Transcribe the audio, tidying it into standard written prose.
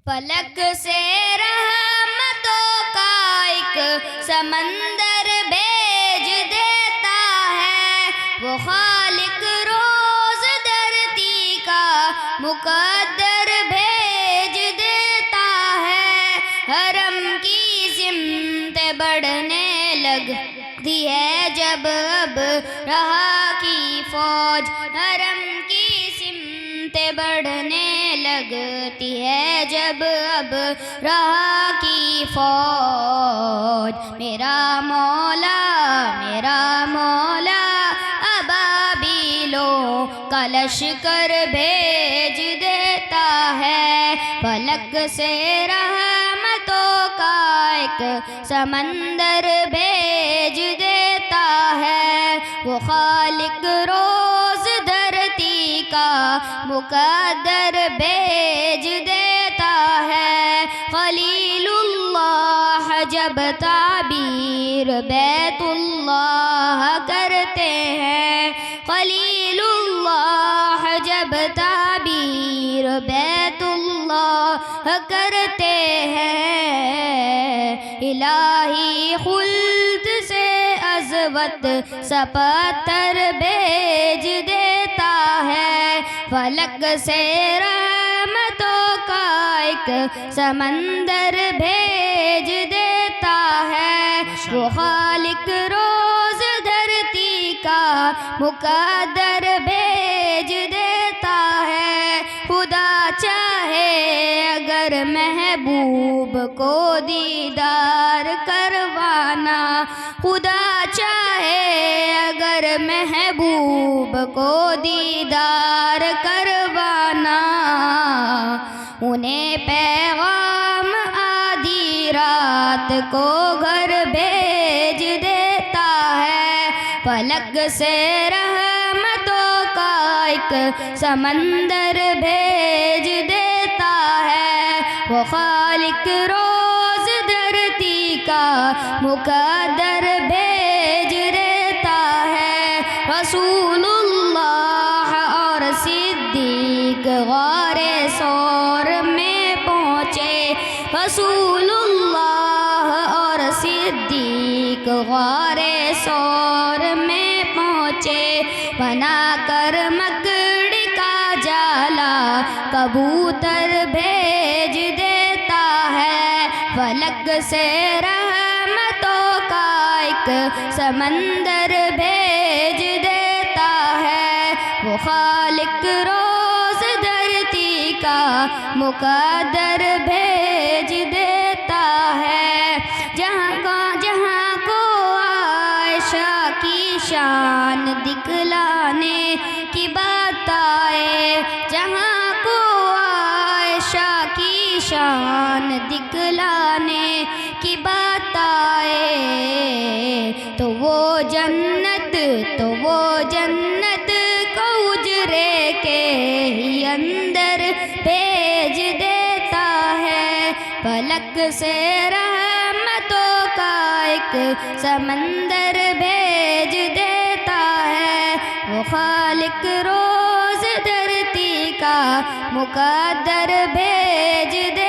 فلک سے رحمتوں کا ایک سمندر بھیج دیتا ہے، وہ خالق روز دھرتی کا مقدر بھیج دیتا ہے۔ حرم کی سمت بڑھنے لگتی ہے جب اب رہا کی فوج، حرم کی سمت بڑھنے لگتی ہے جب اب رہا کی فوج۔ میرا مولا ابابیلوں کا لشکر بھیج دیتا ہے، فلک سے رحمتوں کا ایک سمندر بھیج دیتا ہے، وہ خالق روز دھرتی کا مقدر بھیج دیتا ہے۔ خلیل اللہ جب تعبیر بیت اللہ کرتے ہیں، خلیل اللہ جب تعبیر بیت اللہ کرتے ہیں، الہی خلد سے عظمت سپتر بھیج دیتا ہے، فلک سے رحمتوں کا ایک سمندر بھیج دیتا ہے، وہ خالق روز دھرتی کا مقدر بھیج دیتا ہے۔ خدا چاہے اگر محبوب کو دیدار کروانا، خدا چاہے اگر محبوب کو دیدار کروانا، انہیں پیغام آدھی رات کو گھر بھیج دیتا ہے، فلک سے رحمتوں کا ایک سمندر بھیج دیتا ہے، وہ خالق روز دھرتی کا مقدر بھیج دیتا ہے۔ رسول اللہ اور صدیق غار ثور میں پہنچے، رسول اللہ اور صدیق غار ثور میں پہنچے، بنا کر مکڑی کا جالا کبوتر بھیج دیتا ہے، فلک سے رحمتوں کا ایک سمندر بھیج دیتا ہے، وہ خالق روز دھرتی کا مقدر بھیج دیتا ہے۔ جہاں کو عائشہ کی شان دکھلانے کی بات آئے، جہاں کو عائشہ کی شان دکھلانے کی بات آئے، تو وہ جنت کو اجرے کے ہی اندر بھیج دیتا ہے، فلک سے رحمتوں کا ایک سمندر بھیج دیتا ہے، وہ خالق روز دھرتی کا مقدر بھیج دیتا ہے۔